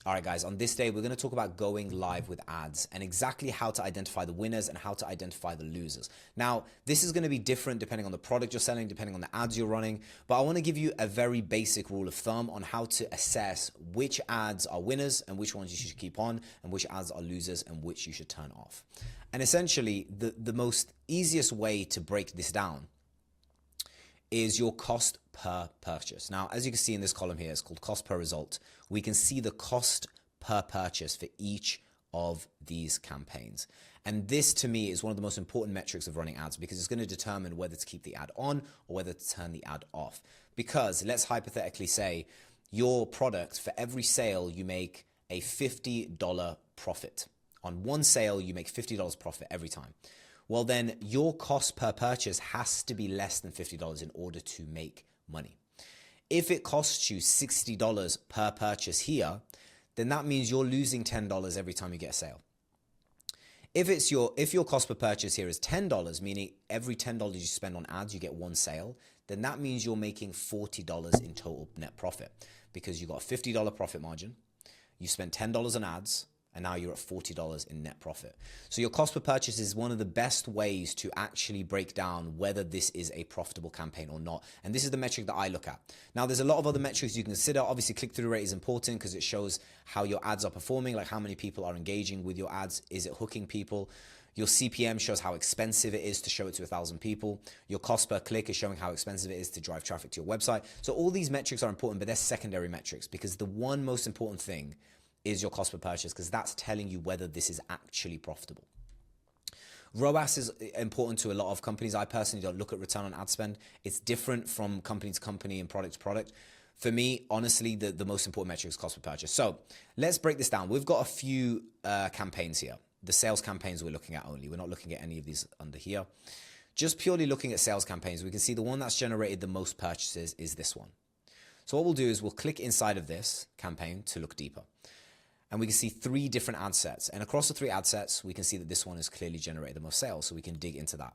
All right, guys, on this day, we're going to talk about going live with ads and exactly how to identify the winners and how to identify the losers. Now, this is going to be different depending on the product you're selling, depending on the ads you're running, but I want to give you a very basic rule of thumb on how to assess which ads are winners and which ones you should keep on and which ads are losers and which you should turn off. And essentially, the most easiest way to break this down is your cost per purchase. Now, as you can see in this column here, it's called cost per result. We can see the cost per purchase for each of these campaigns. And this, to me, is one of the most important metrics of running ads because it's going to determine whether to keep the ad on or whether to turn the ad off. Because let's hypothetically say your product, for every sale, you make a $50 profit. On one sale, you make $50 profit every time. Well, then your cost per purchase has to be less than $50 in order to make money. If it costs you $60 per purchase here, then that means you're losing $10 every time you get a sale. If your cost per purchase here is $10, meaning every $10 you spend on ads, you get one sale, then that means you're making $40 in total net profit because you got a $50 profit margin, you spent $10 on ads, and now you're at $40 in net profit. So your cost per purchase is one of the best ways to actually break down whether this is a profitable campaign or not. And this is the metric that I look at. Now, there's a lot of other metrics you can consider. Obviously, click-through rate is important because it shows how your ads are performing, like how many people are engaging with your ads. Is it hooking people? Your CPM shows how expensive it is to show it to 1,000 people. Your cost per click is showing how expensive it is to drive traffic to your website. So all these metrics are important, but they're secondary metrics because the one most important thing is your cost per purchase because that's telling you whether this is actually profitable. ROAS is important to a lot of companies. I personally don't look at return on ad spend. It's different from company to company and product to product. For me, honestly, the most important metric is cost per purchase. So let's break this down. We've got a few campaigns here. The sales campaigns we're looking at only. We're not looking at any of these under here. Just purely looking at sales campaigns, we can see the one that's generated the most purchases is this one. So what we'll do is we'll click inside of this campaign to look deeper. And we can see 3 different ad sets. And across the 3 ad sets, we can see that this one has clearly generated the most sales. So we can dig into that.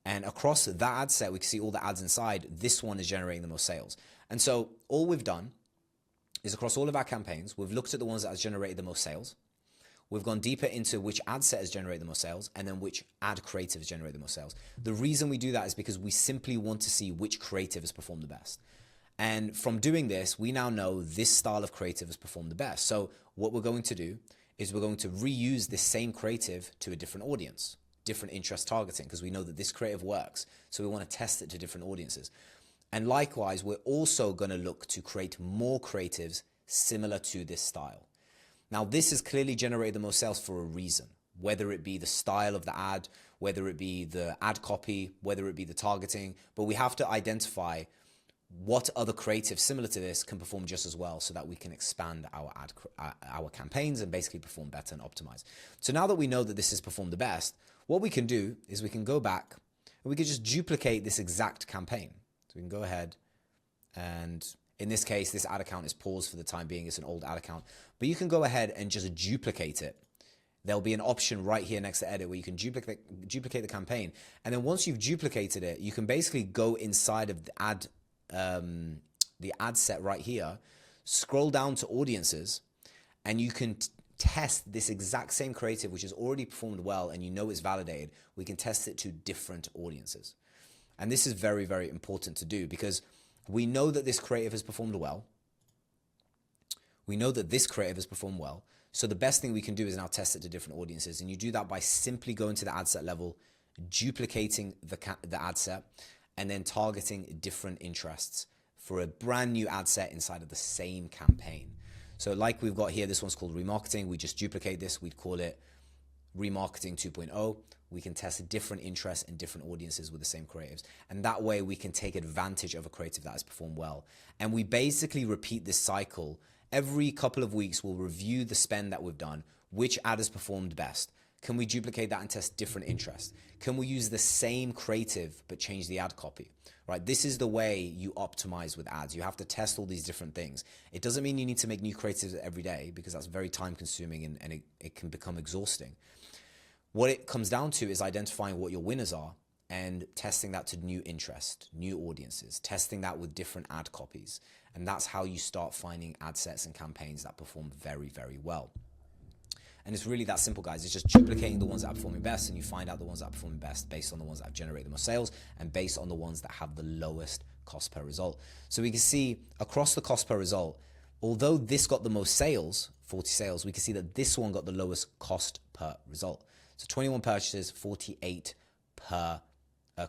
And across that ad set, we can see all the ads inside. This one is generating the most sales. And so all we've done is across all of our campaigns, we've looked at the ones that has generated the most sales. We've gone deeper into which ad set has generated the most sales and then which ad creative has generated the most sales. The reason we do that is because we simply want to see which creative has performed the best. And from doing this, we now know this style of creative has performed the best. So what we're going to do is we're going to reuse this same creative to a different audience, different interest targeting, because we know that this creative works. So we want to test it to different audiences. And likewise, we're also going to look to create more creatives similar to this style. Now, this has clearly generated the most sales for a reason, whether it be the style of the ad, whether it be the ad copy, whether it be the targeting, but we have to identify what other creatives similar to this can perform just as well so that we can expand our campaigns and basically perform better and optimize. So now that we know that this has performed the best, what we can do is we can go back and we can just duplicate this exact campaign. So we can go ahead and in this case, this ad account is paused for the time being. It's an old ad account, but you can go ahead and just duplicate it. There'll be an option right here next to edit where you can duplicate the campaign. And then once you've duplicated it, you can basically go inside of the ad set right here, scroll down to audiences, and you can test this exact same creative, which has already performed well and you know it's validated. We can test it to different audiences. And this is very, very important to do because we know that this creative has performed well. We know that this creative has performed well. So the best thing we can do is now test it to different audiences. And you do that by simply going to the ad set level, duplicating the ad set, and then targeting different interests for a brand new ad set inside of the same campaign. So like we've got here, this one's called remarketing. We just duplicate this. We'd call it remarketing 2.0. We can test different interests and different audiences with the same creatives. And that way we can take advantage of a creative that has performed well. And we basically repeat this cycle. Every couple of weeks, we'll review the spend that we've done, which ad has performed best. Can we duplicate that and test different interests? Can we use the same creative but change the ad copy? Right? This is the way you optimize with ads. You have to test all these different things. It doesn't mean you need to make new creatives every day because that's very time consuming and it can become exhausting. What it comes down to is identifying what your winners are and testing that to new interest, new audiences, testing that with different ad copies. And that's how you start finding ad sets and campaigns that perform very, very well. And it's really that simple, guys. It's just duplicating the ones that are performing best, and you find out the ones that are performing best based on the ones that have generated the most sales and based on the ones that have the lowest cost per result. So we can see across the cost per result, although this got the most sales, 40 sales, we can see that this one got the lowest cost per result. So 21 purchases, 48 per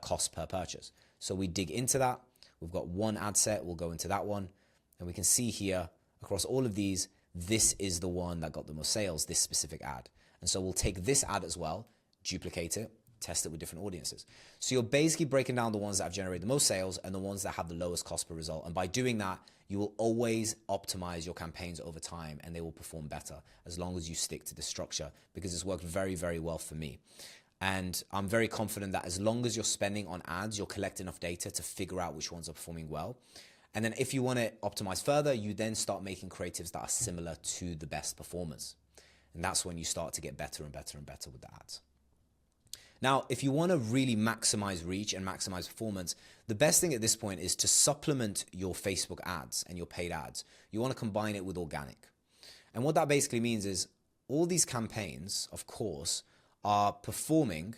cost per purchase. So we dig into that. We've got one ad set. We'll go into that one. And we can see here across all of these, this is the one that got the most sales, this specific ad. And so we'll take this ad as well, duplicate it, test it with different audiences. So you're basically breaking down the ones that have generated the most sales and the ones that have the lowest cost per result. And by doing that, you will always optimize your campaigns over time and they will perform better as long as you stick to the structure, because it's worked very, very well for me. And I'm very confident that as long as you're spending on ads, you'll collect enough data to figure out which ones are performing well. And then if you want to optimize further, you then start making creatives that are similar to the best performers. And that's when you start to get better and better and better with the ads. Now, if you want to really maximize reach and maximize performance, the best thing at this point is to supplement your Facebook ads and your paid ads. You want to combine it with organic. And what that basically means is all these campaigns, of course, are performing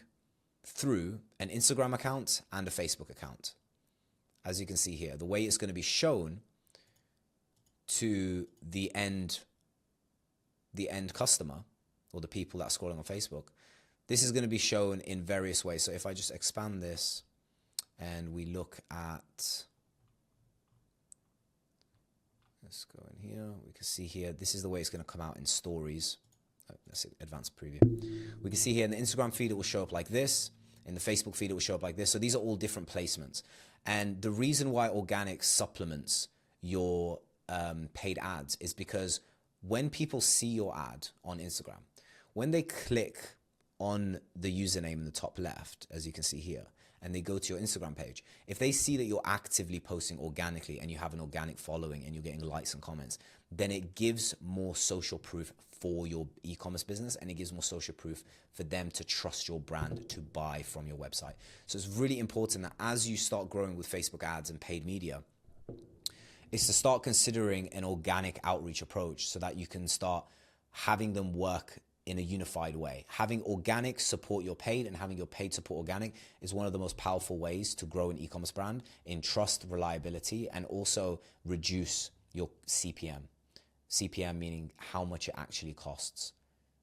through an Instagram account and a Facebook account. As you can see here, the way it's going to be shown to the end customer or the people that are scrolling on Facebook, this is going to be shown in various ways. So if I just expand this and we look at, let's go in here, we can see here, this is the way it's going to come out in stories. Let's see, advanced preview. We can see here in the Instagram feed, it will show up like this. In the Facebook feed, it will show up like this. So these are all different placements. And the reason why organic supplements your paid ads is because when people see your ad on Instagram, when they click on the username in the top left, as you can see here, and they go to your Instagram page, if they see that you're actively posting organically and you have an organic following and you're getting likes and comments, then it gives more social proof for your e-commerce business, and it gives more social proof for them to trust your brand to buy from your website. So it's really important that as you start growing with Facebook ads and paid media, is to start considering an organic outreach approach so that you can start having them work in a unified way. Having organic support your paid and having your paid support organic is one of the most powerful ways to grow an e-commerce brand in trust, reliability, and also reduce your CPM. CPM meaning how much it actually costs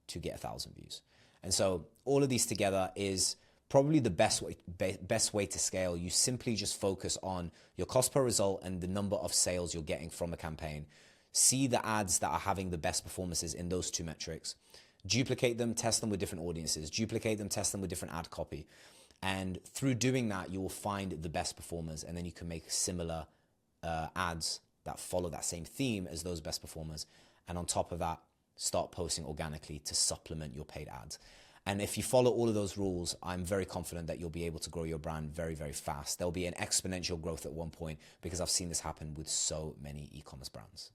to get 1,000 views. And so all of these together is probably the best way to scale. You simply just focus on your cost per result and the number of sales you're getting from a campaign. See the ads that are having the best performances in those two metrics. Duplicate them, test them with different audiences. Duplicate them, test them with different ad copy. And through doing that, you will find the best performers, and then you can make similar ads that follow that same theme as those best performers. And on top of that, start posting organically to supplement your paid ads. And if you follow all of those rules, I'm very confident that you'll be able to grow your brand very, very fast. There'll be an exponential growth at one point because I've seen this happen with so many e-commerce brands.